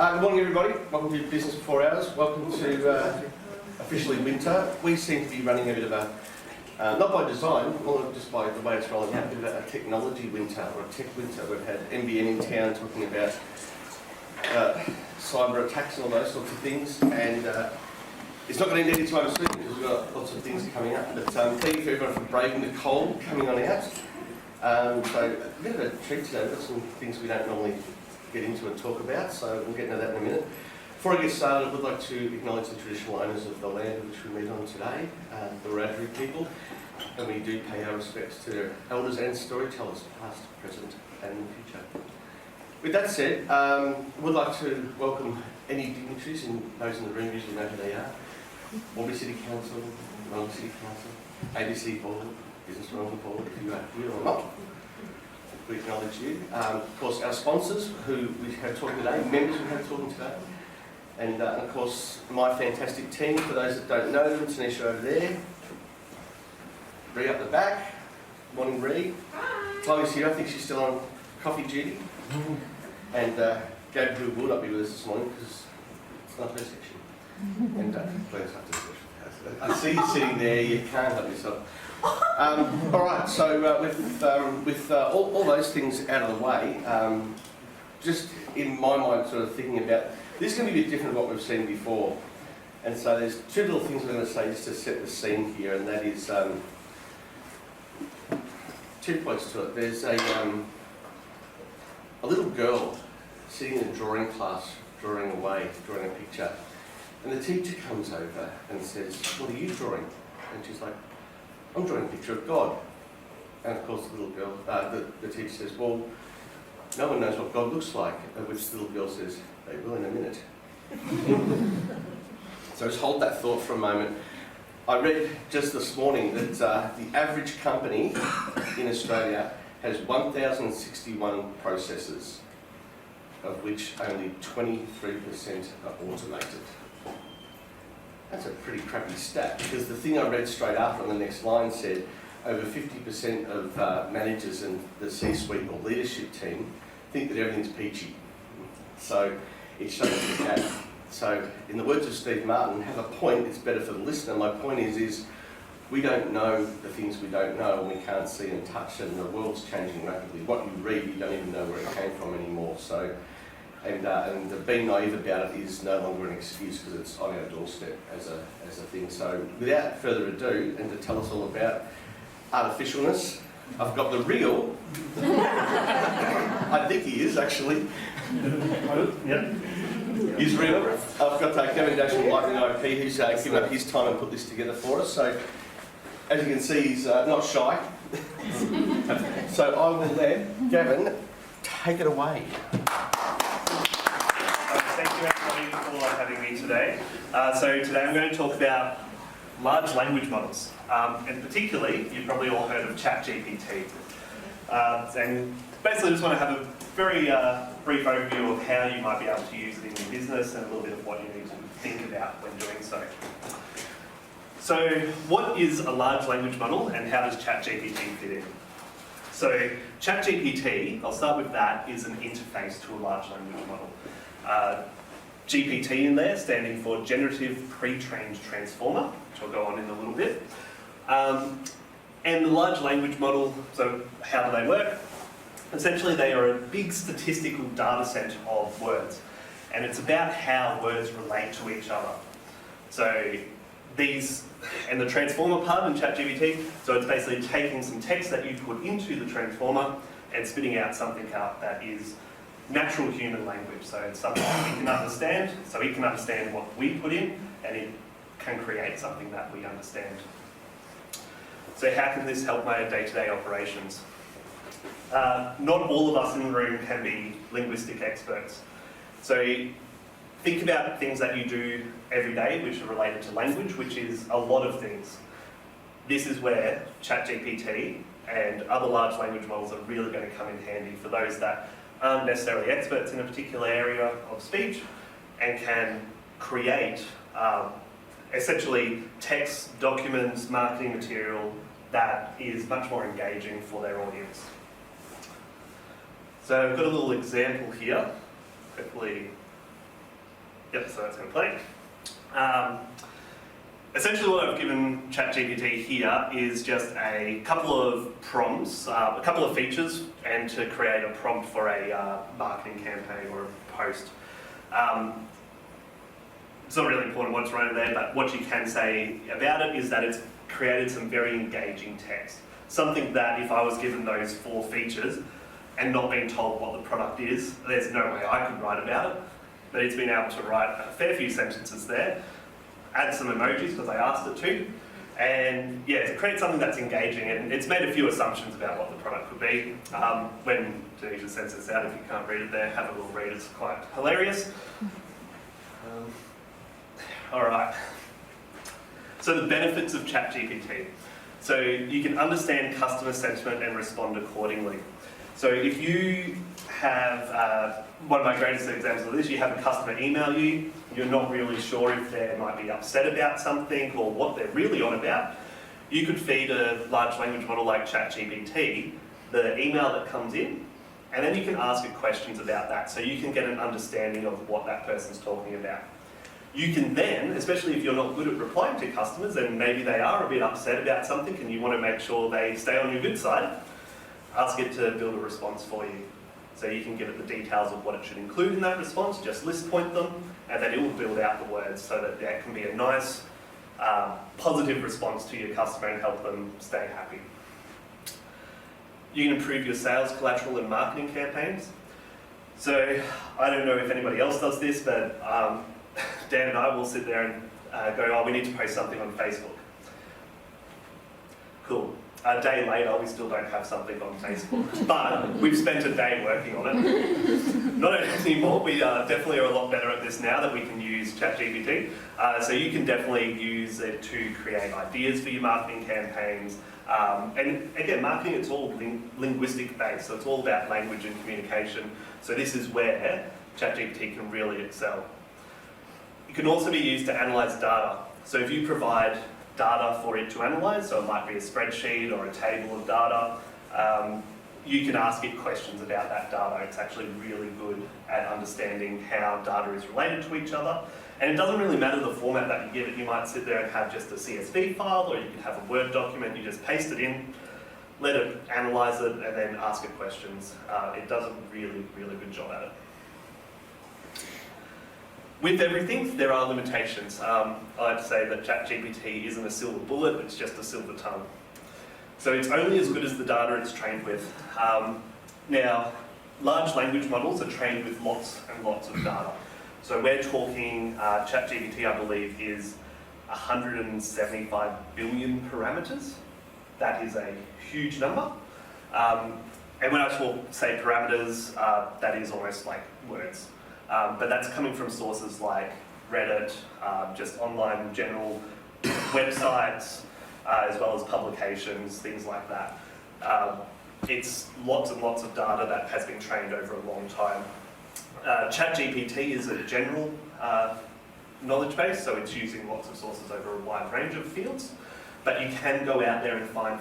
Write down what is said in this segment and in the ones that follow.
Good morning, everybody. Welcome to Business Before Hours. Welcome to officially winter. We seem to be running a bit of a, not by design, or just by the way it's rolling out, a bit of a technology winter or a tech winter. We've had NBN in town talking about cyber attacks and all those sorts of things, and it's not going to end anytime soon because we've got lots of things coming up. But thank you for everyone for braving the cold coming on out. So a bit of a treat today. We've got some things we don't normally get into and talk about, so we'll get into that in a minute. Before I get started, I would like to acknowledge the traditional owners of the land which we meet on today, the Wiradjuri people, and we do pay our respects to their elders and storytellers, past, present and in the future. With that said, I would like to welcome any dignitaries, and those in the room usually know who they are. Albury City Council, Wellington City Council, ABC Board, Business Development Board, if you are here or not. We acknowledge you. Of course, our sponsors, who we have talking today, members we have talking today, and of course, my fantastic team. For those that don't know them, Tanisha over there, Ree up the back. Morning, Ree. Chloe's here. I think she's still on coffee duty. And Gab, who will not be with us this morning because it's not her section. And Glenn's up to the session. I see you sitting there. You can't help yourself. All right, so with all those things out of the way, just in my mind sort of thinking about, this is going to be a bit different to what we've seen before. And so there's two little things I'm going to say just to set the scene here, and that is 2 points to it. There's a little girl sitting in a drawing class, drawing away, drawing a picture, and the teacher comes over and says, "What are you drawing?" And she's like, "I'm drawing a picture of God." And of course the little girl, the teacher says, "Well, no one knows what God looks like," at which the little girl says, "They will in a minute." So just hold that thought for a moment. I read just this morning that the average company in Australia has 1,061 processes, of which only 23% are automated. That's a pretty crappy stat, because the thing I read straight after on the next line said over 50% of managers and the C-suite or leadership team think that everything's peachy. So it shows the gap. So in the words of Steve Martin, have a point, it's better for the listener. My point is we don't know the things we don't know and we can't see and touch, and the world's changing rapidly. What you read, you don't even know where it came from anymore. So, and being naive about it is no longer an excuse because it's on our doorstep as a thing. So without further ado, and to tell us all about artificialness, I've got the real, I think he is actually. Yep. He's real. I've got Kevin Dash from Lightning IP who's given up his time and put this together for us. So as you can see, he's not shy. So I will let Gavin take it away. Thank you everybody for having me today. So today I'm going to talk about large language models. And particularly, you've probably all heard of ChatGPT. And basically just want to have a very brief overview of how you might be able to use it in your business and a little bit of what you need to think about when doing so. So what is a large language model and how does ChatGPT fit in? So ChatGPT, I'll start with that, is an interface to a large language model. GPT in there standing for Generative Pre-trained Transformer, which I'll go on in a little bit. And the large language model, so how do they work? Essentially they are a big statistical data set of words, and it's about how words relate to each other. So these, and the transformer part in ChatGPT, so it's basically taking some text that you put into the transformer and spitting out something out that is natural human language. So it's something that we can understand, so it can understand what we put in, and it can create something that we understand. So how can this help my day-to-day operations? Not all of us in the room can be linguistic experts. So think about things that you do every day which are related to language, which is a lot of things. This is where ChatGPT and other large language models are really going to come in handy for those that aren't necessarily experts in a particular area of speech and can create essentially text, documents, marketing material that is much more engaging for their audience. So I've got a little example here. Hopefully Yep, so that's complete. Essentially what I've given ChatGPT here is just a couple of prompts, a couple of features, and to create a prompt for a marketing campaign or a post. It's not really important what's right there, but what you can say about it is that it's created some very engaging text. Something that if I was given those 4 features and not being told what the product is, there's no way I could write about it. But it's been able to write a fair few sentences there, add some emojis because I asked it to, and yeah, to create something that's engaging. And it's made a few assumptions about what the product could be. When Denisha sends this out, if you can't read it there, have a little read, it's quite hilarious. All right. So the benefits of ChatGPT. So you can understand customer sentiment and respond accordingly. So if you have, one of my greatest examples of this, you have a customer email you, you're not really sure if they might be upset about something or what they're really on about, you could feed a large language model like ChatGPT the email that comes in, and then you can ask it questions about that, so you can get an understanding of what that person's talking about. You can then, especially if you're not good at replying to customers and maybe they are a bit upset about something and you want to make sure they stay on your good side, ask it to build a response for you. So you can give it the details of what it should include in that response, just list point them, and then it will build out the words so that there can be a nice, positive response to your customer and help them stay happy. You can improve your sales, collateral, and marketing campaigns. So I don't know if anybody else does this, but Dan and I will sit there and go, oh, we need to post something on Facebook. Cool. A day later, we still don't have something on Facebook, but we've spent a day working on it. Not anymore, we definitely are a lot better at this now that we can use ChatGPT. So you can definitely use it to create ideas for your marketing campaigns. And again, marketing, it's all linguistic based, so it's all about language and communication. So this is where ChatGPT can really excel. It can also be used to analyze data. So if you provide data for it to analyze, so it might be a spreadsheet or a table of data, you can ask it questions about that data. It's actually really good at understanding how data is related to each other. And it doesn't really matter the format that you give it. You might sit there and have just a CSV file, or you can have a Word document. You just paste it in, let it analyze it, and then ask it questions. It does a really, really good job at it. With everything, there are limitations. I like to say that ChatGPT isn't a silver bullet, it's just a silver tongue. So it's only as good as the data it's trained with. Now, large language models are trained with lots and lots of data. So we're talking, ChatGPT, I believe, is 175 billion parameters. That is a huge number. And when I say parameters, that is almost like words. But that's coming from sources like Reddit, just online general websites, as well as publications, things like that. It's lots and lots of data that has been trained over a long time. ChatGPT is a general knowledge base, so it's using lots of sources over a wide range of fields. But you can go out there and find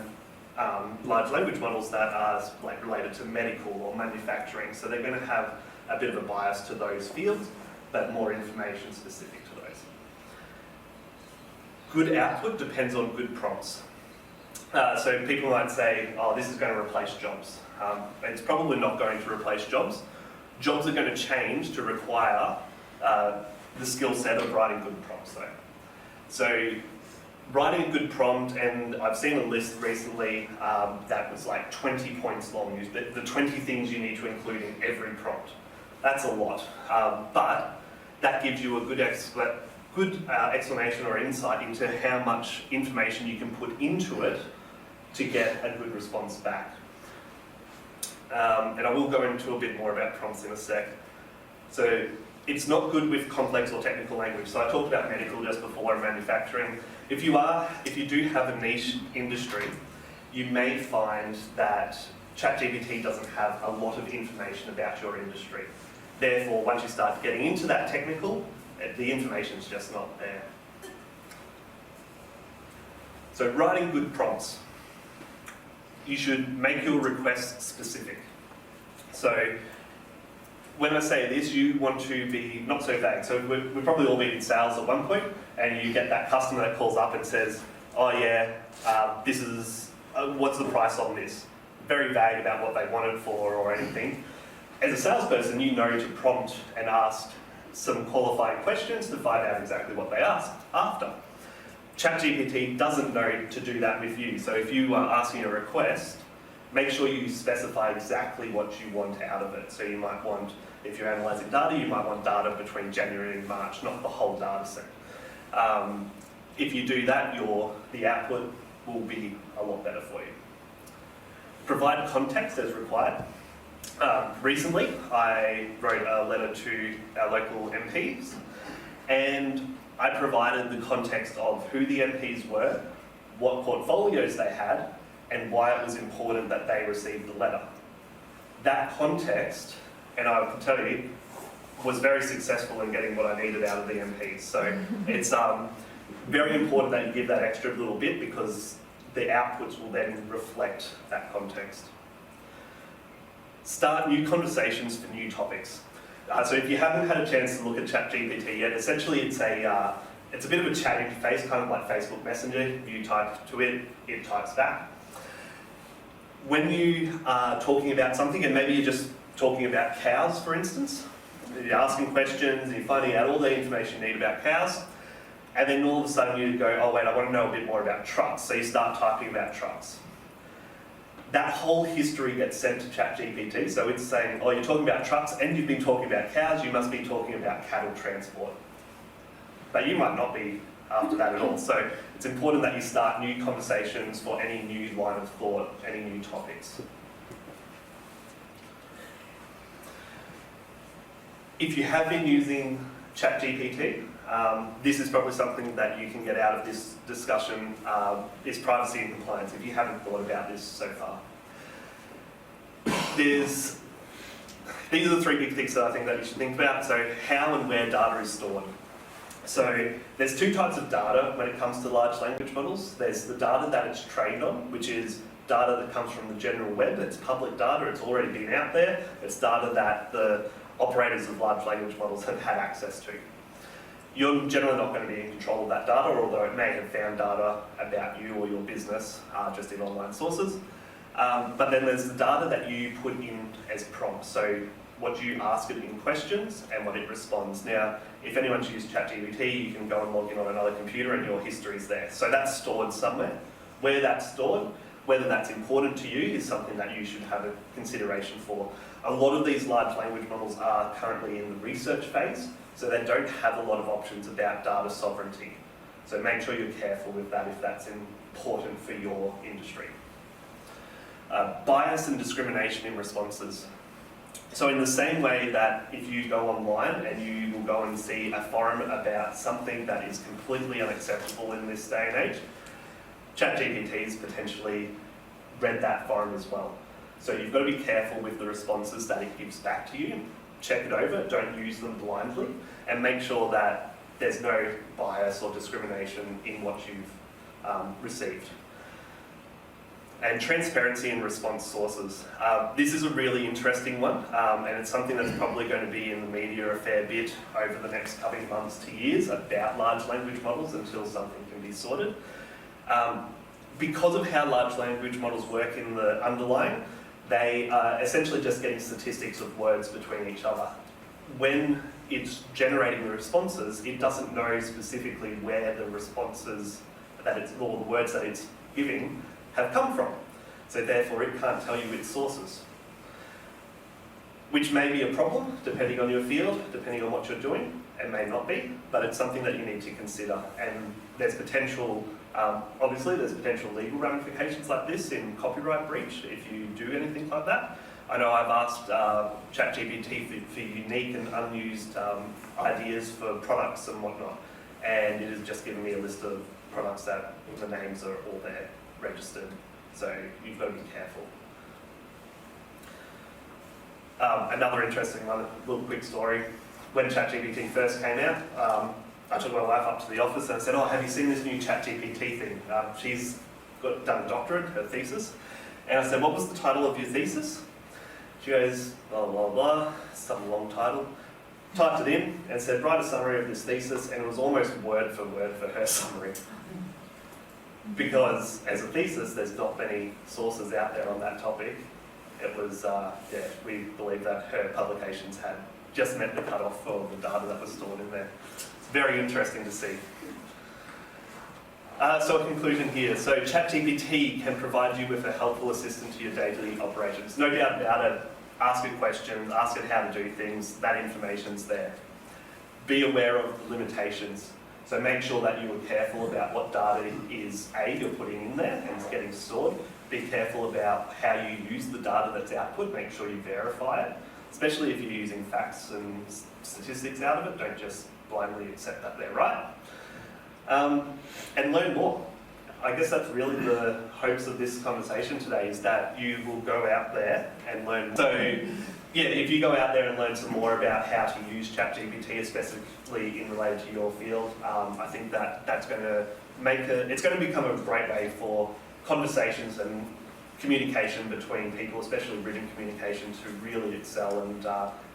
large language models that are like related to medical or manufacturing, so they're going to have a bit of a bias to those fields, but more information specific to those. Good output depends on good prompts. So people might say, oh, this is going to replace jobs. It's probably not going to replace jobs. Jobs are going to change to require the skill set of writing good prompts though. So writing a good prompt, and I've seen a list recently that was like 20 points long, the 20 things you need to include in every prompt. That's a lot, but that gives you a good explanation or insight into how much information you can put into it to get a good response back. And I will go into a bit more about prompts in a sec. So it's not good with complex or technical language. So I talked about medical just before and manufacturing. If you do have a niche industry, you may find that ChatGPT doesn't have a lot of information about your industry. Therefore, once you start getting into that technical, the information's just not there. So writing good prompts. You should make your requests specific. So when I say this, you want to be not so vague. So we've probably all been in sales at one point, and you get that customer that calls up and says, oh yeah, this is, what's the price on this? Very vague about what they want it for or anything. As a salesperson, you know to prompt and ask some qualifying questions to find out exactly what they asked after. ChatGPT doesn't know to do that with you. So if you are asking a request, make sure you specify exactly what you want out of it. So you might want, if you're analysing data, you might want data between January and March, not the whole data set. If you do that, the output will be a lot better for you. Provide context as required. Recently, I wrote a letter to our local MPs, and I provided the context of who the MPs were, what portfolios they had, and why it was important that they received the letter. That context, and I can tell you, was very successful in getting what I needed out of the MPs. So it's very important that you give that extra little bit, because the outputs will then reflect that context. Start new conversations for new topics. So if you haven't had a chance to look at ChatGPT yet, essentially it's a bit of a chat interface, kind of like Facebook Messenger. You type to it, it types back. When you are talking about something, and maybe you're just talking about cows, for instance, you're asking questions and you're finding out all the information you need about cows, and then all of a sudden you go, oh wait, I want to know a bit more about trucks. So you start typing about trucks. That whole history gets sent to ChatGPT, so it's saying, oh, you're talking about trucks and you've been talking about cows, you must be talking about cattle transport. But you might not be after that at all. So it's important that you start new conversations for any new line of thought, any new topics. If you have been using ChatGPT, this is probably something that you can get out of this discussion, is privacy and compliance, if you haven't thought about this so far. These are the three big things that I think that you should think about. So how and where data is stored. So there's two types of data when it comes to large language models. There's the data that it's trained on, which is data that comes from the general web. It's public data, it's already been out there. It's data that the operators of large language models have had access to. You're generally not going to be in control of that data, although it may have found data about you or your business just in online sources. But then there's the data that you put in as prompts, so what you ask it in questions and what it responds. Now, if anyone's used ChatGPT, you can go and log in on another computer and your history's there. So that's stored somewhere. Where that's stored, whether that's important to you, is something that you should have a consideration for. A lot of these large language models are currently in the research phase, so they don't have a lot of options about data sovereignty. So make sure you're careful with that if that's important for your industry. Bias and discrimination in responses. So in the same way that if you go online and you will go and see a forum about something that is completely unacceptable in this day and age, ChatGPT's potentially read that forum as well. So you've got to be careful with the responses that it gives back to you. Check it over, don't use them blindly, and make sure that there's no bias or discrimination in what you've received. And transparency in response sources. This is a really interesting one, and it's something that's probably going to be in the media a fair bit over the next coming months to years about large language models until something can be sorted. Because of how large language models work in the underlying, they are essentially just getting statistics of words between each other. When it's generating the responses, it doesn't know specifically where the responses that it's, or the words that it's giving have come from. So therefore it can't tell you its sources. Which may be a problem, depending on your field, depending on what you're doing, and may not be, but it's something that you need to consider. And there's potential, obviously there's potential legal ramifications like this in copyright breach if you do anything like that. I know I've asked ChatGPT for unique and unused ideas for products and whatnot, and it has just given me a list of products that the names are all there, registered, so you've got to be careful. Another interesting one, a little quick story. When ChatGPT first came out, I took my wife up to the office and I said, oh, have you seen this new ChatGPT thing? She's done a doctorate, her thesis. And I said, what was the title of your thesis? She goes, blah, blah, blah, some long title. Typed it in and said, write a summary of this thesis, and it was almost word for her summary. Because as a thesis, there's not many sources out there on that topic. It was, we believe that her publications had just met the cutoff for the data that was stored in there. It's very interesting to see. So a conclusion here. So ChatGPT can provide you with a helpful assistant to your daily operations. No doubt about it. Ask it questions, ask it how to do things, that information's there. Be aware of the limitations. So make sure that you are careful about what data is you're putting in there and it's getting stored. Be careful about how you use the data that's output. Make sure you verify it, especially if you're using facts and statistics out of it. Don't just blindly accept that they're right. And learn more. I guess that's really the hopes of this conversation today, is that you will go out there and learn. So yeah, if you go out there and learn some more about how to use ChatGPT, specifically in relation to your field, I think that that's going to it's going to become a great way for conversations and communication between people, especially written communication, to really excel and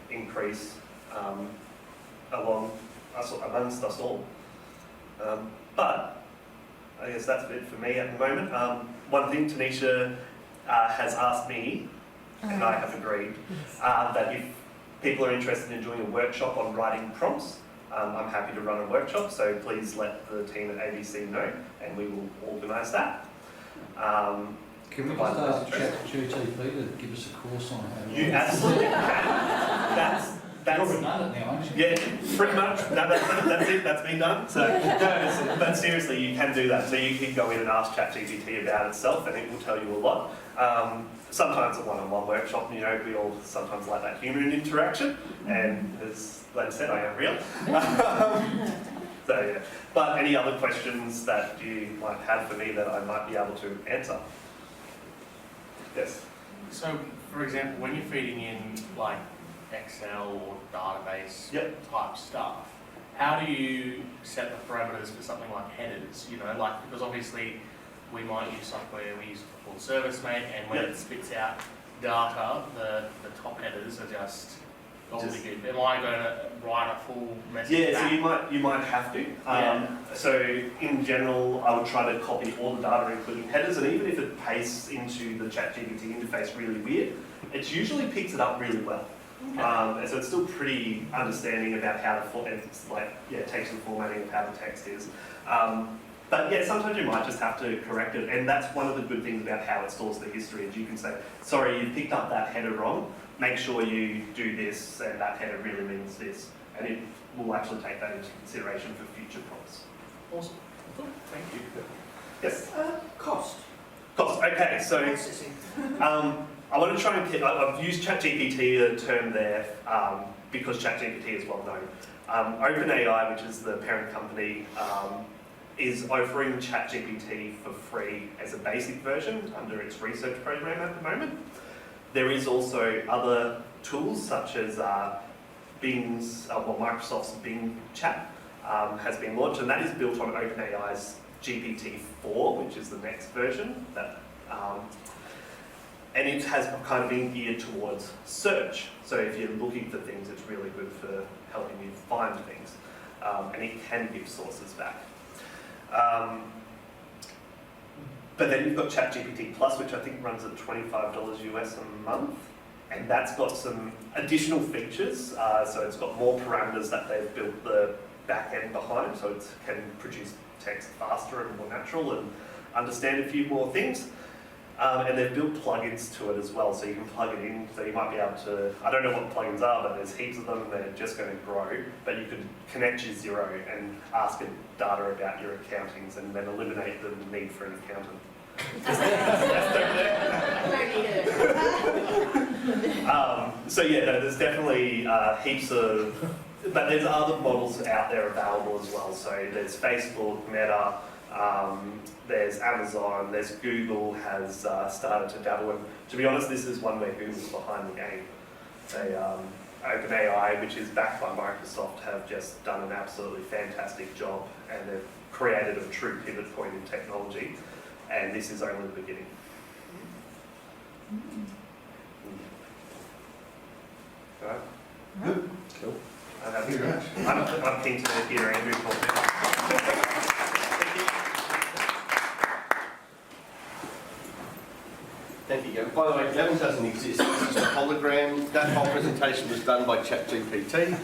increase amongst us all. But I guess that's it for me at the moment. One thing Tanisha has asked me, and I have agreed, that if people are interested in doing a workshop on writing prompts, I'm happy to run a workshop, so please let the team at ABC know, and we will organise that. Can we just ask ChatGPT to give us a course on how to... You absolutely can. You've already done it now, haven't you? Yeah, pretty much. No, that's it. That's been done. So, no, but seriously, you can do that. So you can go in and ask ChatGPT about itself, and it will tell you a lot. Sometimes a one-on-one workshop, we all sometimes like that human interaction. And as Glenn said, I am real. So yeah. But any other questions that you might have for me that I might be able to answer? Yes. So, for example, when you're feeding in like Excel or database type stuff, how do you set the parameters for something like headers? Because obviously we might use software, we use called ServiceMate, and when it spits out data, the top headers are just gobbledygook. Am I going to write a full message back? So you might have to. So in general, I would try to copy all the data, including headers, and even if it pastes into the ChatGPT interface really weird, it usually picks it up really well. And so it's still pretty understanding about how it takes the formatting of how the text is. But yeah, sometimes you might just have to correct it, and that's one of the good things about how it stores the history, is you can say, sorry, you picked up that header wrong, make sure you do this, and that header really means this, and it will actually take that into consideration for future prompts. Awesome. Thank you. Yes? Cost. Okay, so Processing. I want to try and I've used ChatGPT, the term there, because ChatGPT is well known. OpenAI, which is the parent company, is offering ChatGPT for free as a basic version under its research program at the moment. There is also other tools such as Microsoft's Bing Chat has been launched, and that is built on OpenAI's GPT-4, which is the next version. And it has kind of been geared towards search. So if you're looking for things, it's really good for helping you find things. And it can give sources back. But then you've got ChatGPT Plus, which I think runs at $25 US a month. And that's got some additional features. So it's got more parameters that they've built the back end behind. So it can produce text faster and more natural and understand a few more things. And they've built plugins to it as well, so you can plug it in, so you might be able to, I don't know what the plugins are, but there's heaps of them and they're just going to grow, but you could connect your Xero and ask it data about your accountings and then eliminate the need for an accountant. So yeah, no, there's definitely heaps of, but there's other models out there available as well, so there's Facebook, Meta, there's Amazon, there's Google has started to dabble in. To be honest, this is one where Google's behind the game. OpenAI, which is backed by Microsoft, have just done an absolutely fantastic job, and they've created a true pivot point in technology, and this is only the beginning. Right. Good. Cool. Thank you very much. I'm keen to hear Andrew talk now. Thank you, Gavin. By the way, Gavin doesn't exist. It's just a hologram. That whole presentation was done by ChatGPT,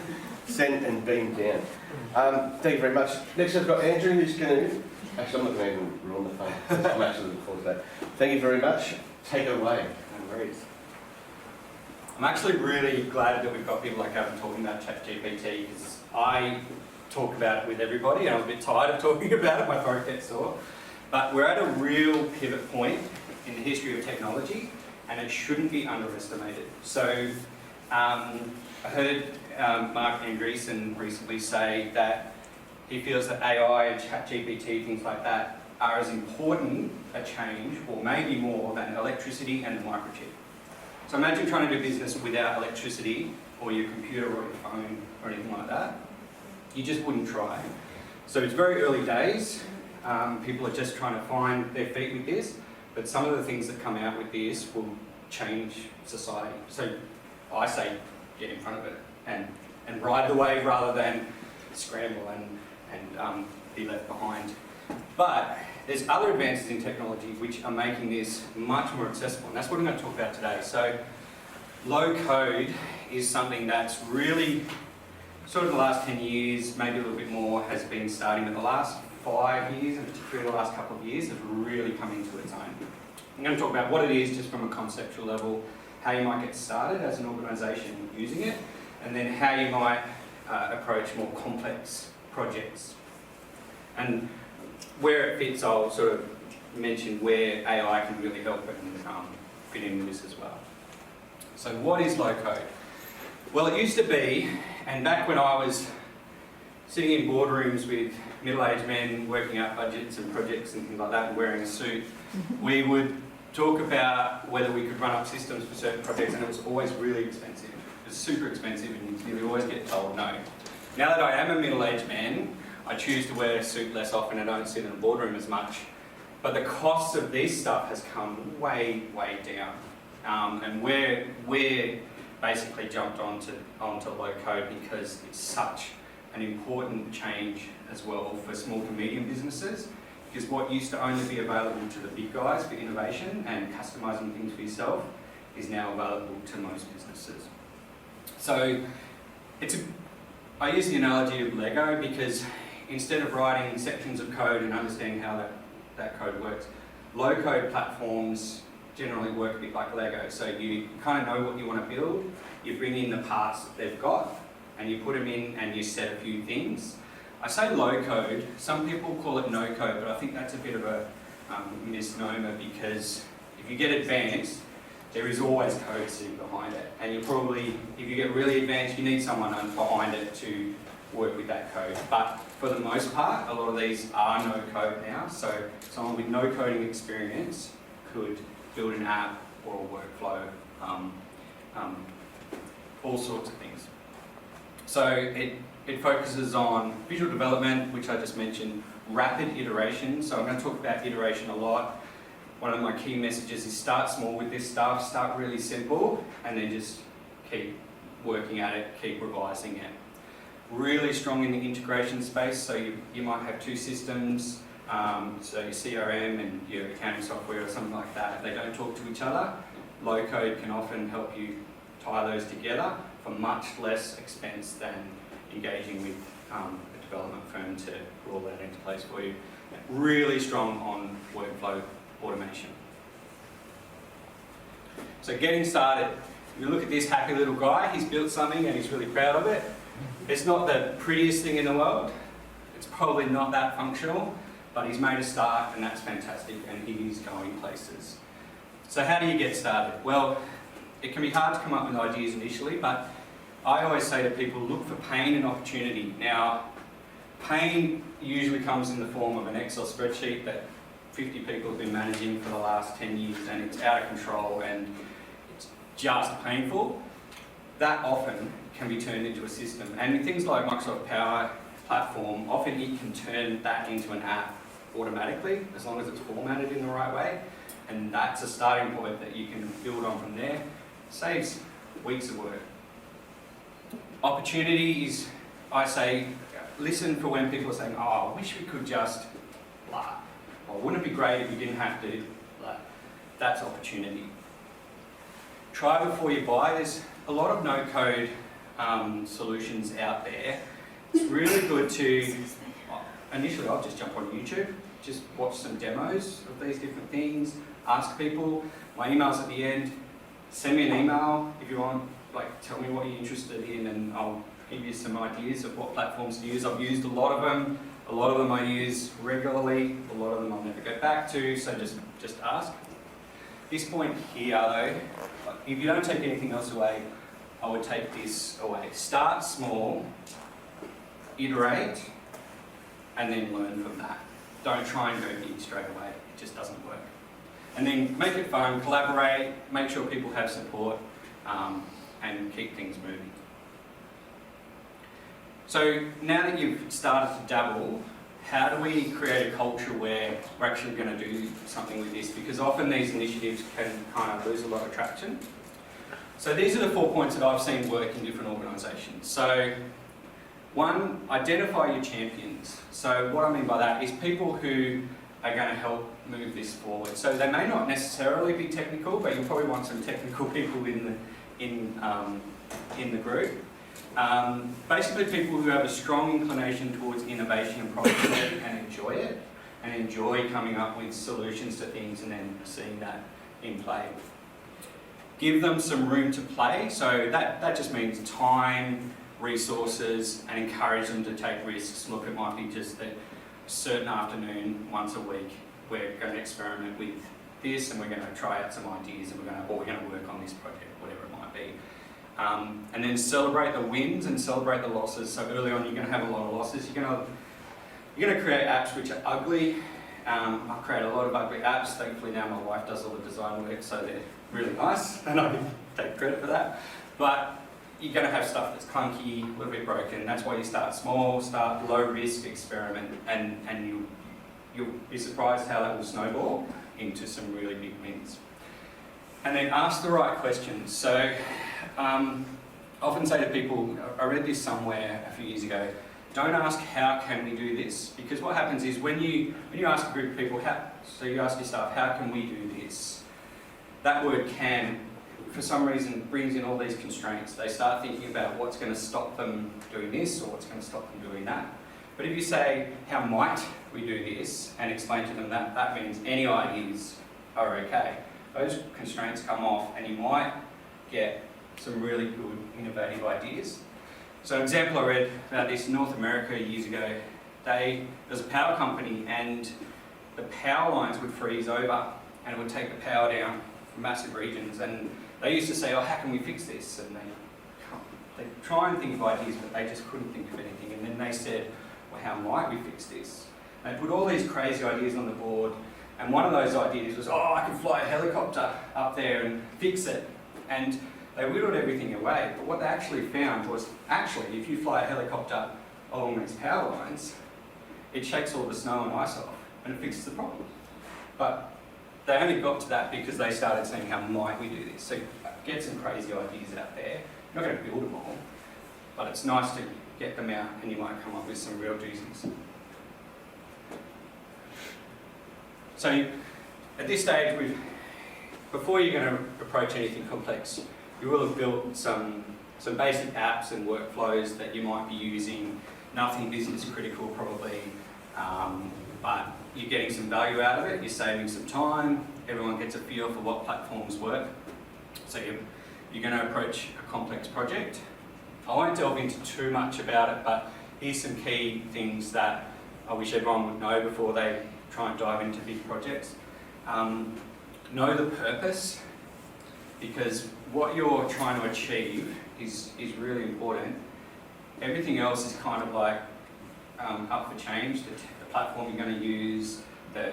sent and beamed down. Thank you very much. Next I've got Andrew, who's going to... Actually, I'm not going to even run the phone. I'm actually looking forward to that. Thank you very much. Take it away. No worries. I'm actually really glad that we've got people like Gavin talking about ChatGPT, because I talk about it with everybody and I'm a bit tired of talking about it, my throat gets sore. But we're at a real pivot point in the history of technology and it shouldn't be underestimated. So I heard Mark Andreessen recently say that he feels that AI and ChatGPT, things like that, are as important a change, or maybe more, than electricity and the microchip. So imagine trying to do business without electricity, or your computer, or your phone, or anything like that. You just wouldn't try. So it's very early days. People are just trying to find their feet with this, but some of the things that come out with this will change society. So I say get in front of it and ride the wave rather than scramble and be left behind. But there's other advances in technology which are making this much more accessible, and that's what I'm going to talk about today. So low code is something that's really, sort of the last 10 years, maybe a little bit more, has been starting, but the last 5 years, and particularly the last couple of years, have really come into its own. I'm going to talk about what it is just from a conceptual level, how you might get started as an organisation using it, and then how you might approach more complex projects. And where it fits, I'll sort of mention where AI can really help and fit in with this as well. So what is low code? Well, it used to be, and back when I was sitting in boardrooms with middle-aged men working out budgets and projects and things like that and wearing a suit, we would talk about whether we could run up systems for certain projects, and it was always really expensive. It was super expensive and you nearly always get told no. Now that I am a middle-aged man, I choose to wear a suit less often and don't sit in a boardroom as much. But the cost of this stuff has come way, way down. And we're basically jumped onto low code because it's such an important change as well for small to medium businesses. Because what used to only be available to the big guys for innovation and customizing things for yourself is now available to most businesses. So I use the analogy of Lego because instead of writing sections of code and understanding how that code works, low-code platforms generally work a bit like Lego. So you kind of know what you want to build, you bring in the parts that they've got, and you put them in and you set a few things. I say low-code, some people call it no-code, but I think that's a bit of a misnomer because if you get advanced, there is always code sitting behind it. And you probably, if you get really advanced, you need someone behind it to work with that code. But for the most part, a lot of these are no code now. So someone with no coding experience could build an app or a workflow, all sorts of things. So it focuses on visual development, which I just mentioned, rapid iteration. So I'm going to talk about iteration a lot. One of my key messages is start small with this stuff, start really simple, and then just keep working at it, keep revising it. Really strong in the integration space, so you might have two systems, so your CRM and your accounting software or something like that. They don't talk to each other. Low code can often help you tie those together for much less expense than engaging with a development firm to roll that into place for you. Really strong on workflow automation. So getting started, you look at this happy little guy, he's built something and he's really proud of it. It's not the prettiest thing in the world, it's probably not that functional, but he's made a start and that's fantastic and he is going places. So how do you get started? Well, it can be hard to come up with ideas initially, but I always say to people, look for pain and opportunity. Now, pain usually comes in the form of an Excel spreadsheet that 50 people have been managing for the last 10 years and it's out of control and it's just painful. That often can be turned into a system. And with things like Microsoft Power Platform, often it can turn that into an app automatically, as long as it's formatted in the right way. And that's a starting point that you can build on from there. Saves weeks of work. Opportunity is, I say, listen for when people are saying, oh, I wish we could just blah. Or wouldn't it be great if we didn't have to blah. That's opportunity. Try before you buy. There's a lot of no-code solutions out there. It's really good to, initially I'll just jump on YouTube, just watch some demos of these different things, ask people. My email's at the end. Send me an email if you want, like tell me what you're interested in and I'll give you some ideas of what platforms to use. I've used a lot of them. A lot of them I use regularly. A lot of them I'll never go back to, so just ask. This point here though, if you don't take anything else away, I would take this away. Start small, iterate, and then learn from that. Don't try and go big straight away. It just doesn't work. And then make it fun, collaborate, make sure people have support, and keep things moving. So now that you've started to dabble, how do we create a culture where we're actually going to do something with this? Because often these initiatives can kind of lose a lot of traction. So these are the 4 points that I've seen work in different organisations. So one, identify your champions. So what I mean by that is people who are going to help move this forward. So they may not necessarily be technical, but you'll probably want some technical people in the group. Basically people who have a strong inclination towards innovation and problem solving and enjoy it, and enjoy coming up with solutions to things and then seeing that in play. Give them some room to play, so that just means time, resources, and encourage them to take risks. Look, it might be just a certain afternoon once a week we're going to experiment with this and we're going to try out some ideas and we're going to work on this project, whatever it might be. And then celebrate the wins and celebrate the losses. So early on you're going to have a lot of losses. You're going to create apps which are ugly. I've created a lot of ugly apps. Thankfully now my wife does all the design work, so they're really nice and I take credit for that. But you're going to have stuff that's clunky, a little bit broken. That's why you start small, start low risk, experiment, and you'll be surprised how that will snowball into some really big wins. And then ask the right questions. So I often say to people, I read this somewhere a few years ago, don't ask how can we do this, because what happens is when you ask a group of people, so you ask yourself, how can we do this? That word can, for some reason, brings in all these constraints. They start thinking about what's going to stop them doing this or what's going to stop them doing that. But if you say, how might we do this, and explain to them that, that means any ideas are okay. Those constraints come off and you might get some really good innovative ideas. So an example I read about this in North America years ago, there's a power company and the power lines would freeze over and it would take the power down for massive regions, and they used to say, oh, how can we fix this? And they try and think of ideas, but they just couldn't think of anything. And then they said, well, how might we fix this? And they put all these crazy ideas on the board, and one of those ideas was, oh, I can fly a helicopter up there and fix it. And they whittled everything away, but what they actually found was, actually, if you fly a helicopter along these power lines, it shakes all the snow and ice off, and it fixes the problem. But they only got to that because they started saying, how might we do this? So get some crazy ideas out there. You're not going to build them all, but it's nice to get them out and you might come up with some real doozies. So at this stage, before you're going to approach anything complex, you will have built some basic apps and workflows that you might be using. Nothing business critical probably, but you're getting some value out of it, you're saving some time, everyone gets a feel for what platforms work. So you're going to approach a complex project. I won't delve into too much about it, but here's some key things that I wish everyone would know before they try and dive into big projects. Know the purpose, because what you're trying to achieve is really important. Everything else is kind of like up for change. The platform you're going to use, the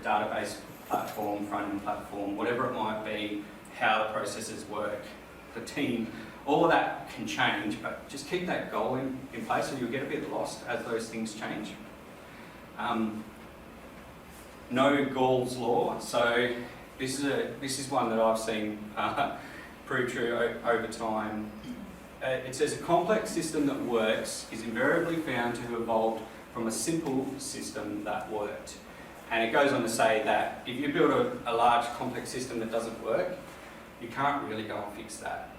database platform, front-end platform, whatever it might be, how the processes work, the team, all of that can change, but just keep that goal in place or you'll get a bit lost as those things change. Know Gall's law. So this is one that I've seen prove true over time. it says a complex system that works is invariably found to have evolved from a simple system that worked. And it goes on to say that if you build a large complex system that doesn't work, you can't really go and fix that.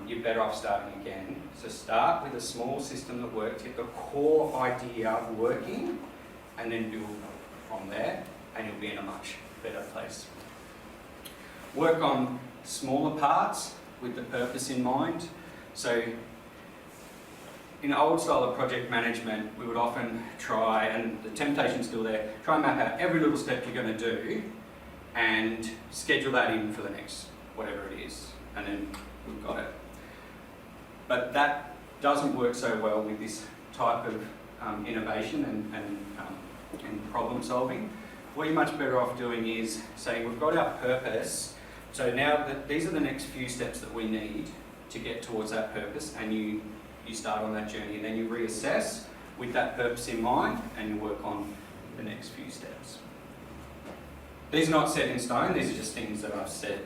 You're better off starting again. So start with a small system that works, get the core idea working, and then build from there, and you'll be in a much better place. Work on smaller parts with the purpose in mind. So in an old style of project management, we would often try, and the temptation's still there, try and map out every little step you're going to do and schedule that in for the next whatever it is, and then we've got it. But that doesn't work so well with this type of innovation and problem solving. What you're much better off doing is saying, we've got our purpose, so now these are the next few steps that we need to get towards that purpose, and you start on that journey, and then you reassess with that purpose in mind, and you work on the next few steps. These are not set in stone, these are just things that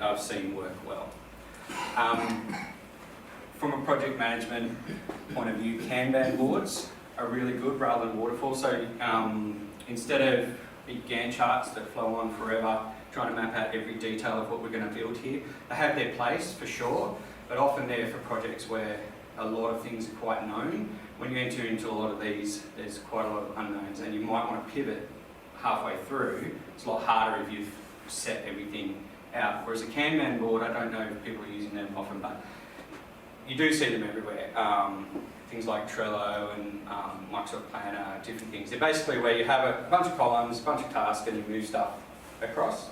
I've seen work well. From a project management point of view, Kanban boards are really good rather than waterfall. So instead of big Gantt charts that flow on forever, trying to map out every detail of what we're going to build here, they have their place for sure, but often they're for projects where a lot of things are quite known. When you enter into a lot of these, there's quite a lot of unknowns, and you might want to pivot halfway through. It's a lot harder if you've set everything out. Whereas a Kanban board, I don't know if people are using them often, but you do see them everywhere. Things like Trello and Microsoft Planner, different things. They're basically where you have a bunch of columns, a bunch of tasks, and you move stuff across.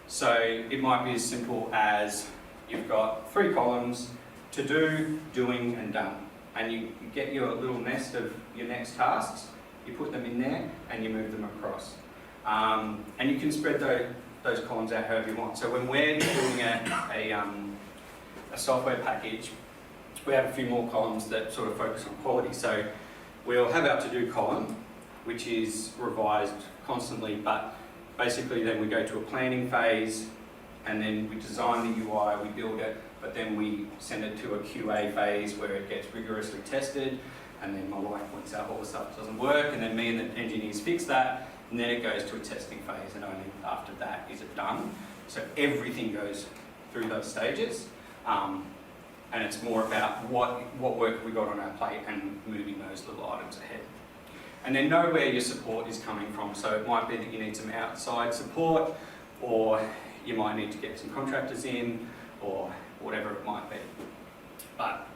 So it might be as simple as you've got 3 columns: to do, doing, and done. And you get your little nest of your next tasks, you put them in there, and you move them across. And you can spread those columns out however you want. So when we're doing a software package, we have a few more columns that sort of focus on quality. So we'll have our to-do column, which is revised constantly, but basically then we go to a planning phase, and then we design the UI, we build it, but then we send it to a QA phase where it gets rigorously tested, and then my wife points out all the stuff that doesn't work, and then me and the engineers fix that, and then it goes to a testing phase, and only after that is it done. So everything goes through those stages, and it's more about what work we got on our plate and moving those little items ahead. And then know where your support is coming from. So it might be that you need some outside support, or you might need to get some contractors in, or whatever it might be. But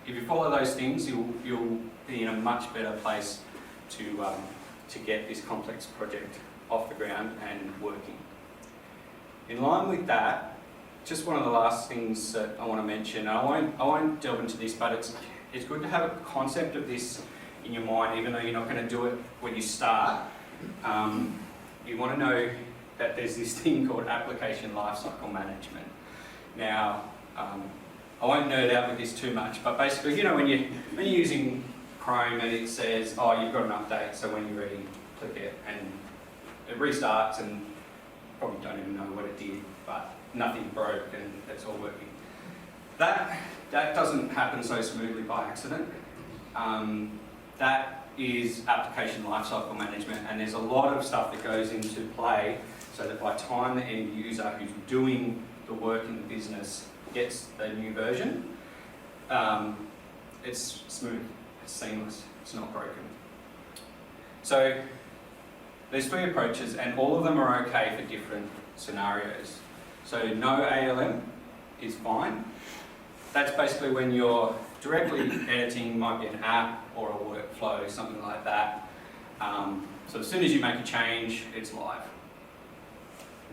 if you follow those things, you'll be in a much better place to get this complex project off the ground and working. In line with that, just one of the last things that I want to mention, I won't delve into this, but it's good to have a concept of this in your mind, even though you're not going to do it when you start. You want to know that there's this thing called application lifecycle management. Now, I won't nerd out with this too much, but basically, you know, when you're using Chrome and it says, oh, you've got an update, so when you're ready, click it, and it restarts, and you probably don't even know what it did, but nothing broke and it's all working. That doesn't happen so smoothly by accident. That is application lifecycle management, and there's a lot of stuff that goes into play so that by the time the end user who's doing the work in the business gets the new version, it's smooth, it's seamless, it's not broken. So there's 3 approaches, and all of them are okay for different scenarios. So no ALM is fine. That's basically when you're directly editing, might be an app or a workflow, something like that. So as soon as you make a change, it's live.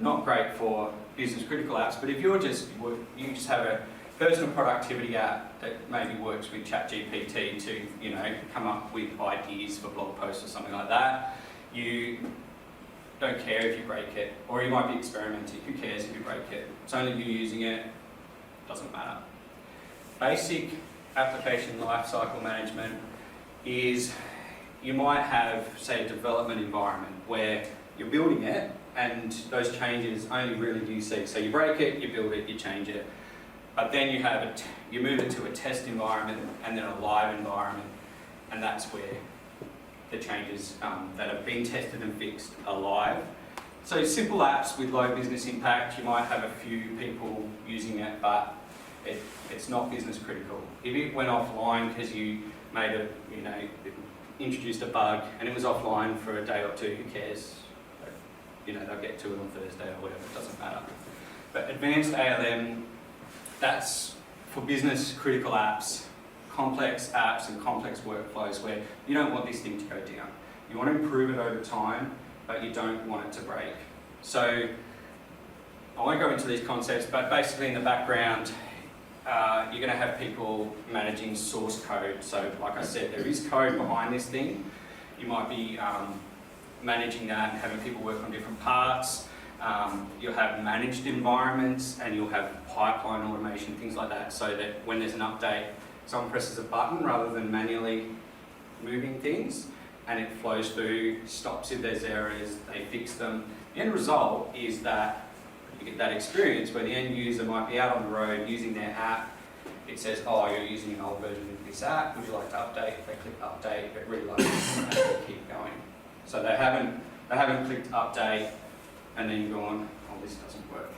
Not great for business critical apps, but if you just have a personal productivity app that maybe works with ChatGPT to, you know, come up with ideas for blog posts or something like that, you don't care if you break it, or you might be experimenting. Who cares if you break it? It's only you using it, doesn't matter. Basic application lifecycle management is, you might have, say, a development environment where you're building it and those changes only really you see. So you break it, you build it, you change it. but then you move it to a test environment and then a live environment, and that's where the changes that have been tested and fixed are live. So simple apps with low business impact, you might have a few people using it, but it's not business critical. If it went offline because you made introduced a bug and it was offline for a day or two, who cares? They'll get to it on Thursday or whatever, it doesn't matter. But advanced ALM, that's for business critical apps, complex apps and complex workflows where you don't want this thing to go down. You want to improve it over time, but you don't want it to break. So I won't go into these concepts, but basically in the background, you're going to have people managing source code. So like I said, there is code behind this thing. You might be managing that and having people work on different parts. You'll have managed environments and you'll have pipeline automation, things like that, so that when there's an update, someone presses a button rather than manually moving things, and it flows through, stops if there's errors, they fix them. The end result is that you get that experience where the end user might be out on the road using their app. It says, oh, you're using an old version of this app, would you like to update? They click update, but really like this, and they keep going. So they haven't clicked update, and then you're going, oh, this doesn't work.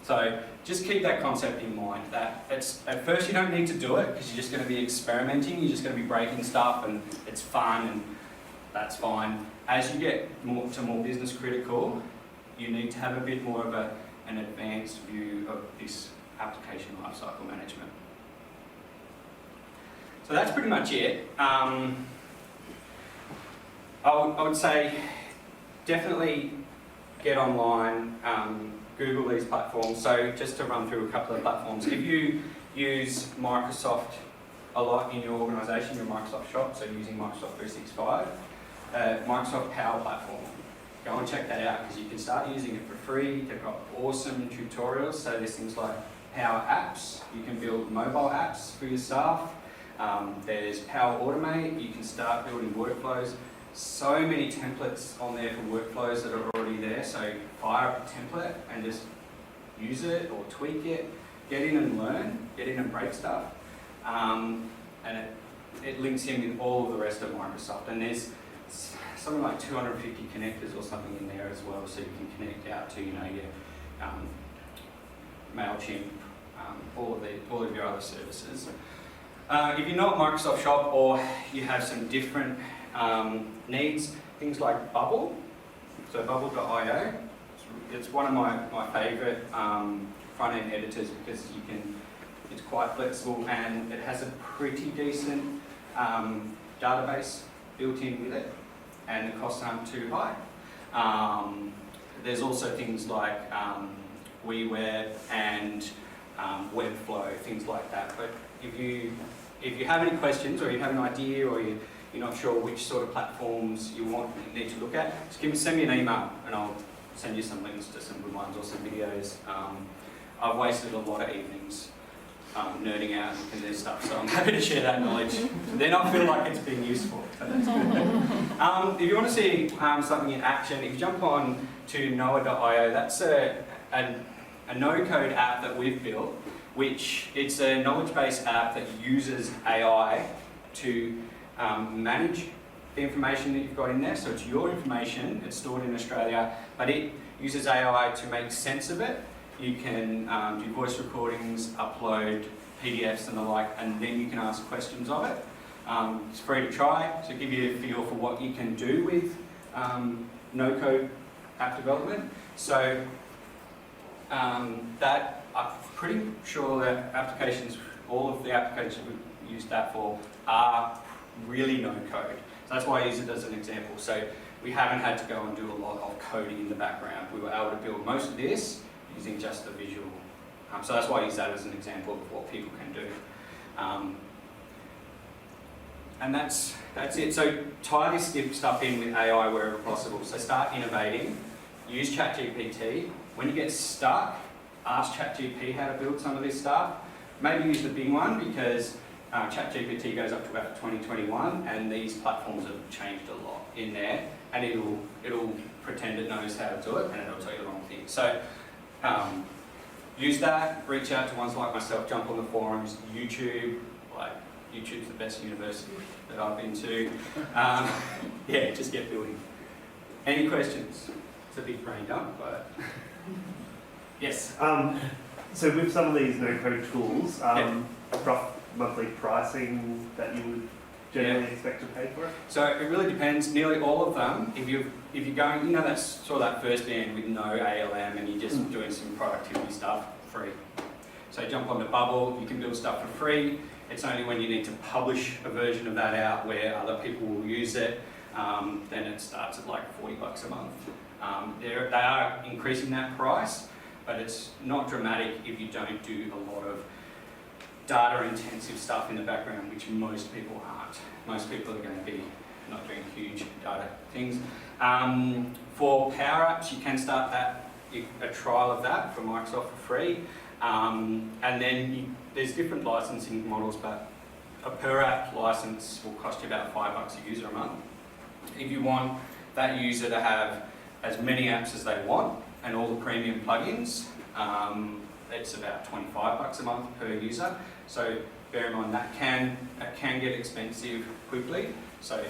So just keep that concept in mind, that at first you don't need to do it because you're just going to be experimenting, you're just going to be breaking stuff and it's fun and that's fine. As you get more business critical, you need to have a bit more of an advanced view of this application lifecycle management. So that's pretty much it. I would say definitely get online, Google these platforms. So just to run through a couple of platforms, if you use Microsoft a lot in your organisation, your Microsoft shop, so using Microsoft 365, Microsoft Power Platform, go and check that out because you can start using it for free. They've got awesome tutorials, so there's things like Power Apps, you can build mobile apps for your staff. There's Power Automate, you can start building workflows. So many templates on there for workflows that are already there, so fire up a template and just use it or tweak it, get in and learn, get in and break stuff, and it links in with all of the rest of Microsoft, and there's something like 250 connectors or something in there as well, so you can connect out to your MailChimp, all of your other services. If you're not Microsoft Shop or you have some different needs, things like Bubble, so bubble.io, it's one of my favourite front-end editors because it's quite flexible and it has a pretty decent database built in with it and the costs aren't too high. There's also things like WeWeb and Webflow, things like that. But if you have any questions or you have an idea or you're not sure which sort of platforms you need to look at, just send me an email and I'll send you some links to some good ones or some videos. I've wasted a lot of evenings nerding out and this stuff, so I'm happy to share that knowledge. Then I feel like it's been useful. So that's good. If you want to see something in action, if you jump on to Noah.io, that's a no-code app that we've built, which it's a knowledge-based app that uses AI to manage the information that you've got in there. So it's your information, it's stored in Australia, but it uses AI to make sense of it. You can do voice recordings, upload PDFs and the like, and then you can ask questions of it. It's free to try, to give you a feel for what you can do with no-code app development. So that I'm pretty sure that all of the applications we've used that for are really no-code. So that's why I use it as an example. So we haven't had to go and do a lot of coding in the background. We were able to build most of this using just the visual. So that's why I use that as an example of what people can do. And that's it. So tie this stuff in with AI wherever possible. So start innovating, use ChatGPT. When you get stuck, ask ChatGPT how to build some of this stuff. Maybe use the big one because ChatGPT goes up to about 2021 and these platforms have changed a lot in there, and it'll pretend it knows how to do it and it'll tell you the wrong thing. So use that, reach out to ones like myself, jump on the forums, YouTube, like YouTube's the best university that I've been to. Yeah, just get building. Any questions? It's a big brain dump, but yes. So with some of these no-code tools, rough monthly pricing that you would generally expect to pay for it? So it really depends. Nearly all of them, if you're going, you know, that's sort of that first band with no ALM and you're just doing some productivity stuff, free. So jump on the Bubble. You can build stuff for free. It's only when you need to publish a version of that out where other people will use it, then it starts at like $40 a month. They are increasing that price, but it's not dramatic if you don't do a lot of data intensive stuff in the background, which most people aren't. Most people are going to be not doing huge data things. For Power Apps, you can start that, a trial of that from Microsoft for free. And then there's different licensing models, but a per app license will cost you about $5 a user a month. If you want that user to have as many apps as they want and all the premium plugins, it's about $25 a month per user. So bear in mind that can get expensive quickly. So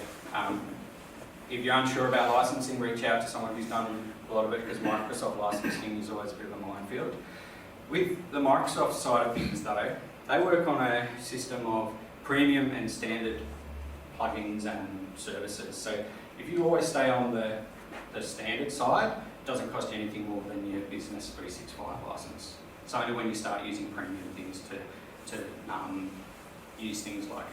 if you're unsure about licensing, reach out to someone who's done a lot of it, because Microsoft licensing is always a bit of a minefield. With the Microsoft side of things though, they work on a system of premium and standard plugins and services. So if you always stay on the standard side, it doesn't cost you anything more than your Business 365 license. It's only when you start using premium things to use things like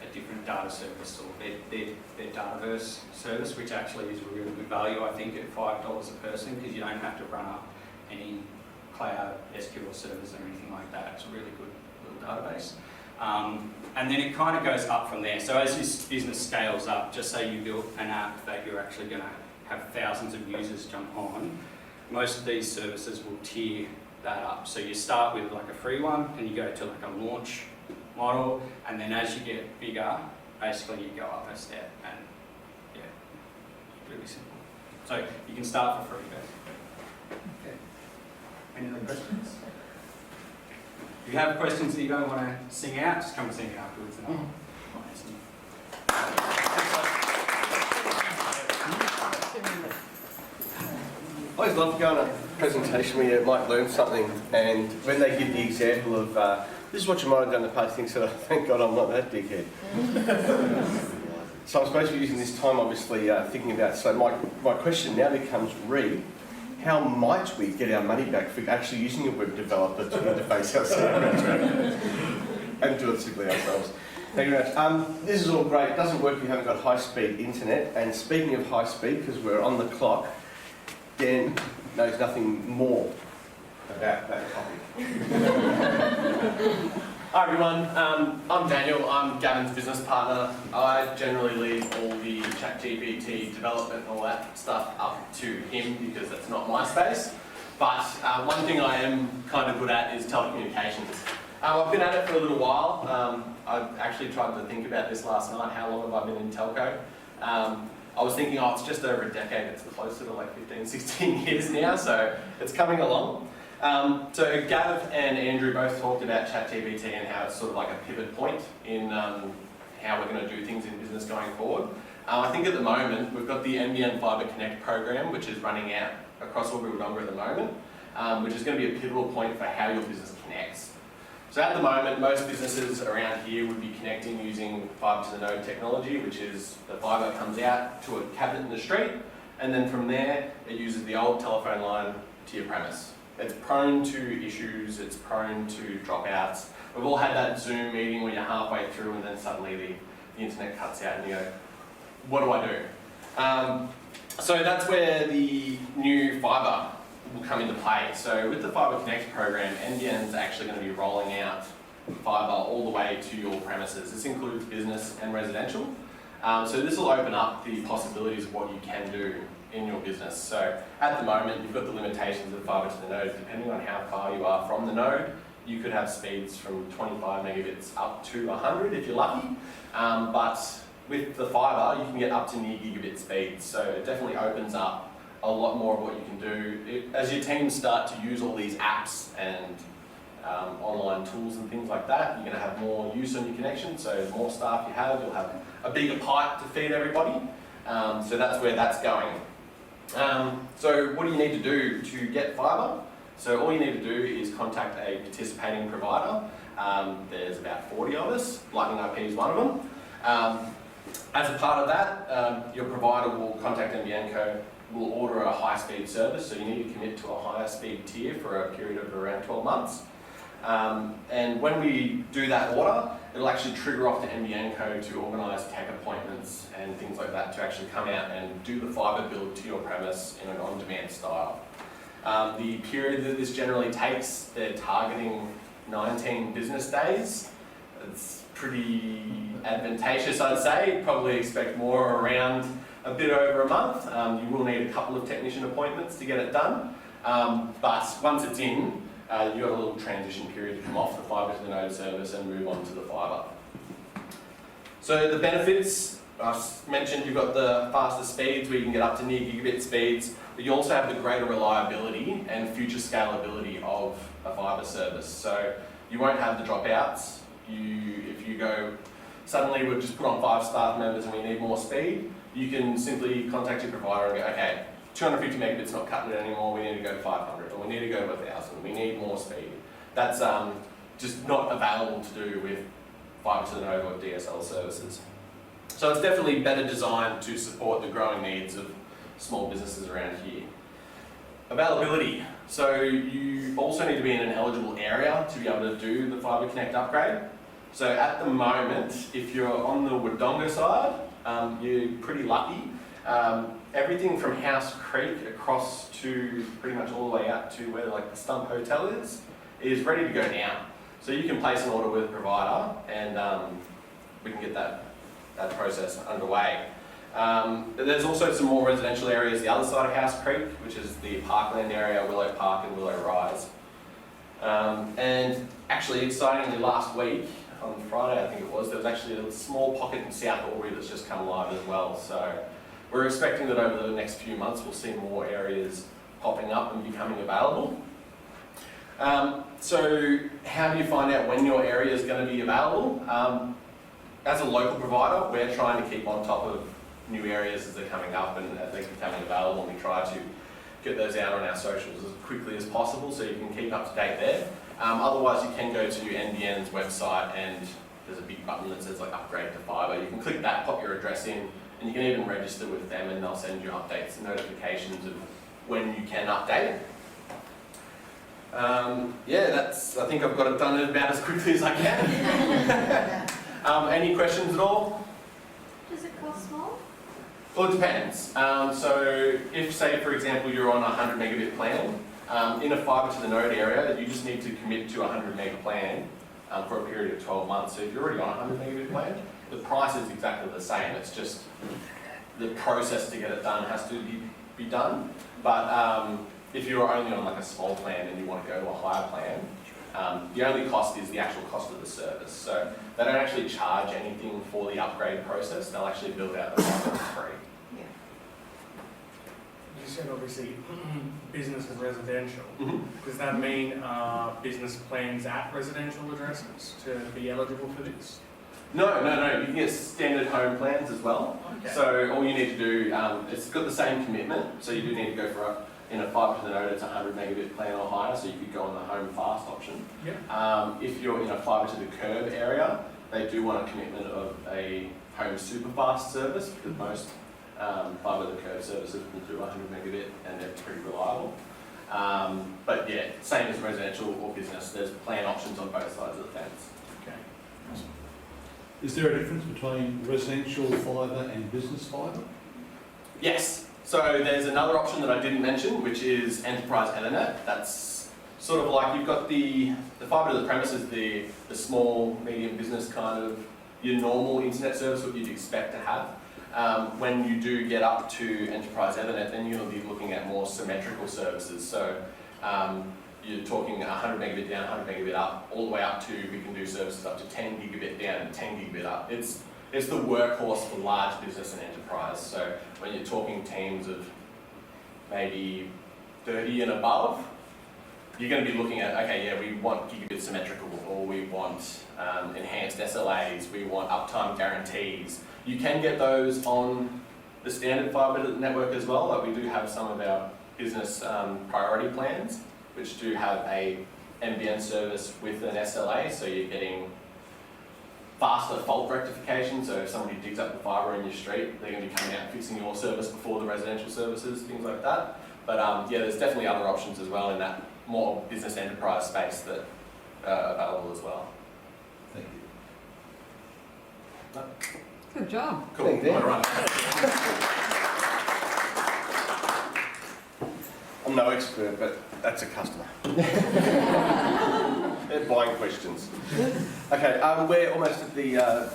a different data service or their Dataverse service, which actually is a really good value, I think, at $5 a person, because you don't have to run up any cloud SQL servers or anything like that. It's a really good little database. And then it kind of goes up from there. So as this business scales up, just say you built an app that you're actually going to have thousands of users jump on, most of these services will tier that up. So you start with like a free one and you go to like a launch model, and then as you get bigger, basically you go up a step, and yeah, really simple. So you can start for free, guys. Okay. Any other questions? If you have questions that you don't want to sing out, just come and sing it afterwards and I'll answer them. I always love to go on a presentation where you might learn something, and when they give the example of this is what you might have done in the past, things that thank God I'm not that dickhead. So I'm supposed to be using this time obviously thinking about, so my question now becomes, how might we get our money back for actually using a web developer to interface ourselves and do it simply ourselves? Thank you very much. This is all great. It doesn't work if you haven't got high-speed internet. And speaking of high-speed, because we're on the clock, Dan knows nothing more about that topic. Hi everyone, I'm Daniel. I'm Gavin's business partner. I generally leave all the ChatGPT development and all that stuff up to him because that's not my space. But one thing I am kind of good at is telecommunications. I've been at it for a little while. I actually tried to think about this last night. How long have I been in telco? I was thinking, oh, it's just over a decade. It's closer to like 15, 16 years now, so it's coming along. So Gav and Andrew both talked about ChatGPT and how it's sort of like a pivot point in how we're going to do things in business going forward. I think at the moment we've got the NBN Fibre Connect program, which is running out across Albury-Wodonga at the moment, which is going to be a pivotal point for how your business connects. So at the moment, most businesses around here would be connecting using fibre to the node technology, which is the fibre comes out to a cabinet in the street, and then from there it uses the old telephone line to your premise. It's prone to issues, it's prone to dropouts. We've all had that Zoom meeting where you're halfway through and then suddenly the internet cuts out and you go, what do I do? So that's where the new fibre will come into play. So with the Fibre Connect program, NBN's actually going to be rolling out fibre all the way to your premises. This includes business and residential. So this will open up the possibilities of what you can do in your business. So at the moment, you've got the limitations of fibre to the node. Depending on how far you are from the node, you could have speeds from 25 megabits up to 100 if you're lucky. But with the fibre, you can get up to near gigabit speeds. So it definitely opens up a lot more of what you can do. As your teams start to use all these apps and online tools and things like that, you're going to have more use on your connection. So the more staff you have, you'll have a bigger pipe to feed everybody. So that's where that's going. So what do you need to do to get fibre? So all you need to do is contact a participating provider. There's about 40 of us. Lightning IP is one of them. As a part of that, your provider will contact NBN Co, will order a high-speed service, so you need to commit to a higher speed tier for a period of around 12 months. And when we do that order, it'll actually trigger off to NBN Co to organise tech appointments and things like that to actually come out and do the fibre build to your premise in an on-demand style. The period that this generally takes, they're targeting 19 business days. It's pretty advantageous, I'd say. Probably expect more around a bit over a month. You will need a couple of technician appointments to get it done. But once it's in, you've got a little transition period to come off the fibre to the node service and move on to the fibre. So the benefits, I mentioned you've got the faster speeds where you can get up to near gigabit speeds, but you also have the greater reliability and future scalability of a fibre service. So you won't have the dropouts. If you go, suddenly we've just put on 5 staff members and we need more speed, you can simply contact your provider and go, okay, 250 megabits not cutting it anymore, we need to go to 500, or we need to go to 1,000, we need more speed. That's just not available to do with fibre to the node or DSL services. So it's definitely better designed to support the growing needs of small businesses around here. Availability. So you also need to be in an eligible area to be able to do the Fibre Connect upgrade. So at the moment, if you're on the Wodonga side, you're pretty lucky. Everything from House Creek across to pretty much all the way out to where like the Stump Hotel is ready to go now. So you can place an order with a provider and we can get that process underway. There's also some more residential areas the other side of House Creek, which is the Parkland area, Willow Park and Willow Rise. And actually, excitingly, last week, on Friday I think it was, there was actually a small pocket in South Albury that's just come live as well. So we're expecting that over the next few months we'll see more areas popping up and becoming available. So how do you find out when your area is going to be available? As a local provider, we're trying to keep on top of new areas as they're coming up and as they're becoming available, and we try to get those out on our socials as quickly as possible so you can keep up to date there. Otherwise, you can go to NBN's website and there's a big button that says like upgrade to fibre. You can click that, pop your address in, and you can even register with them and they'll send you updates and notifications of when you can update. Yeah, I think I've got it done about as quickly as I can. Any questions at all? Does it cost more? Well, it depends. So if, say, for example, you're on a 100 megabit plan, in a fibre to the node area, you just need to commit to a 100 meg plan for a period of 12 months. So if you're already on a 100 megabit plan, the price is exactly the same. It's just the process to get it done has to be done. But if you're only on like a small plan and you want to go to a higher plan, the only cost is the actual cost of the service. So they don't actually charge anything for the upgrade process. They'll actually build out the fibre for free. You said obviously business and residential. Mm-hmm. Does that mean business plans at residential addresses to be eligible for this? No. You can get standard home plans as well. Okay. So all you need to do, it's got the same commitment. So you do need to go for in a fibre to the node, it's a 100 megabit plan or higher. So you could go on the home fast option. Yep. If you're in a fibre to the curb area, they do want a commitment of a home super fast service because most fibre to the curb services will do 100 megabit and they're pretty reliable. But yeah, same as residential or business, there's plan options on both sides of the fence. Okay. Is there a difference between residential fibre and business fibre? Yes. So there's another option that I didn't mention, which is enterprise Ethernet. That's sort of like you've got the fibre to the premises, the small, medium business kind of your normal internet service, what you'd expect to have. When you do get up to enterprise Ethernet, then you're going to be looking at more symmetrical services. So you're talking 100 megabit down, 100 megabit up, all the way up to, we can do services up to 10 gigabit down and 10 gigabit up. It's the workhorse for large business and enterprise. So when you're talking teams of maybe 30 and above, you're going to be looking at, okay, yeah, we want gigabit symmetrical, or we want enhanced SLAs, we want uptime guarantees. You can get those on the standard fibre network as well. Like we do have some of our business priority plans, which do have a NBN service with an SLA, so you're getting faster fault rectification. So if somebody digs up the fibre in your street, they're going to be coming out and fixing your service before the residential services, things like that. But yeah, there's definitely other options as well in that more business enterprise space that are available as well. Thank you. Good job. Cool. Thank you. All right. I'm no expert, but that's a customer. They're buying questions. Okay, we're almost at the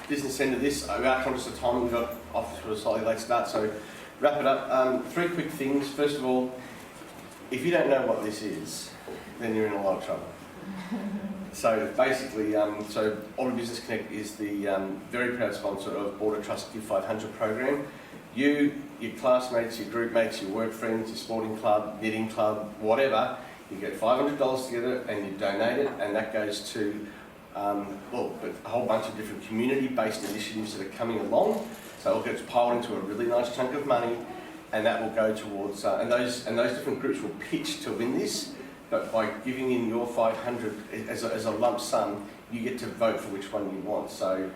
business end of this. We are conscious of time. We've got off to a slightly late start, so wrap it up. 3 quick things. First of all, if you don't know what this is, then you're in a lot of trouble. So basically, so Albury Business Connect is the very proud sponsor of Border Trust Give 500 program. You, your classmates, your group mates, your work friends, your sporting club, knitting club, whatever, you get $500 together and you donate it, and that goes to well, a whole bunch of different community-based initiatives that are coming along. So it gets piled into a really nice chunk of money, and that will go towards and those different groups will pitch to win this. But by giving in your 500 as a lump sum, you get to vote for which one you want. So,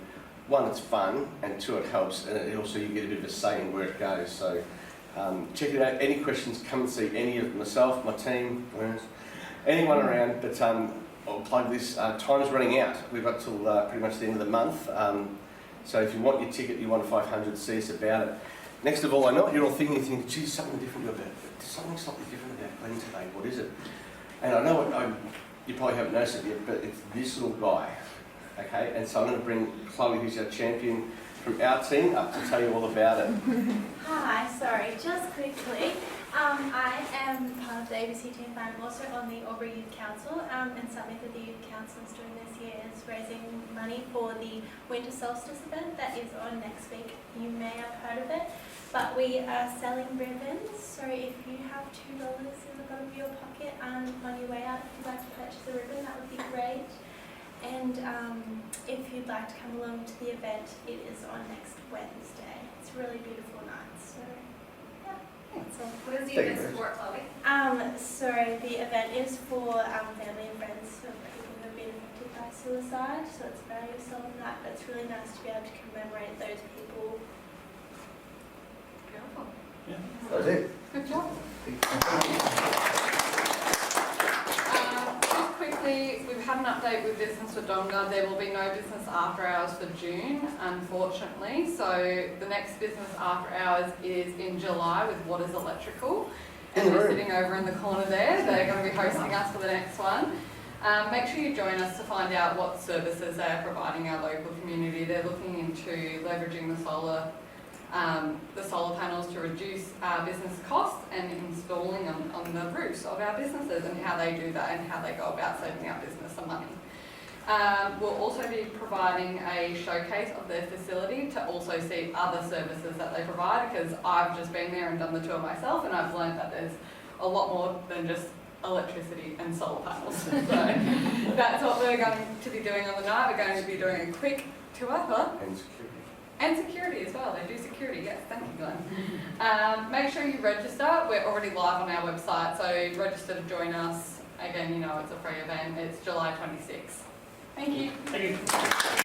1, it's fun, and 2, it helps, and it also you get a bit of a say in where it goes. So, check it out. Any questions, come and see any of myself, my team, anyone around. But I'll plug this. Time's running out. We've got till pretty much the end of the month. So if you want your ticket, you want a 500, see us about it. Next of all, I know what you're all thinking. You think, geez, something different about it. There's something slightly different about Glenn today. What is it? And I know what you probably haven't noticed it yet, but it's this little guy, okay? And so I'm going to bring Chloe, who's our champion from our team, up to tell you all about it. Hi, sorry, just quickly. I am part of the ABC team, but I'm also on the Albury Youth Council, and something that the Youth Council is doing this year is raising money for the Winter Solstice event that is on next week. You may have heard of it, but we are selling ribbons, so if you have $2 in the bottom of your pocket and on your way out, if you'd like to purchase a ribbon, that would be great. And if you'd like to come along to the event, it is on next Wednesday. It's a really beautiful night, so yeah. So, What is the Thank event you. for, Chloe? so the event is for family and friends of people who have been affected by suicide, so it's a very solemn night, but it's really nice to be able to commemorate those people. Beautiful. That's it. Good job. Just quickly, we've had an update with Business Wodonga. There will be no business after hours for June, unfortunately. So the next business after hours is in July with Waters Electrical. And they're sitting over in the corner there. They're going to be hosting us for the next one. Make sure you join us to find out what services they are providing our local community. They're looking into leveraging the solar panels to reduce our business costs and installing them on the roofs of our businesses, and how they do that and how they go about saving our business some money. We'll also be providing a showcase of their facility to also see other services that they provide, because I've just been there and done the tour myself, and I've learned that there's a lot more than just electricity and solar panels. So that's what we're going to be doing on the night. We're going to be doing a quick tour. And security. And security as well. They do security, yes. Thank you, Glenn. Make sure you register. We're already live on our website, so register to join us. Again, you know it's a free event. It's July 26th. Thank you. Thank you.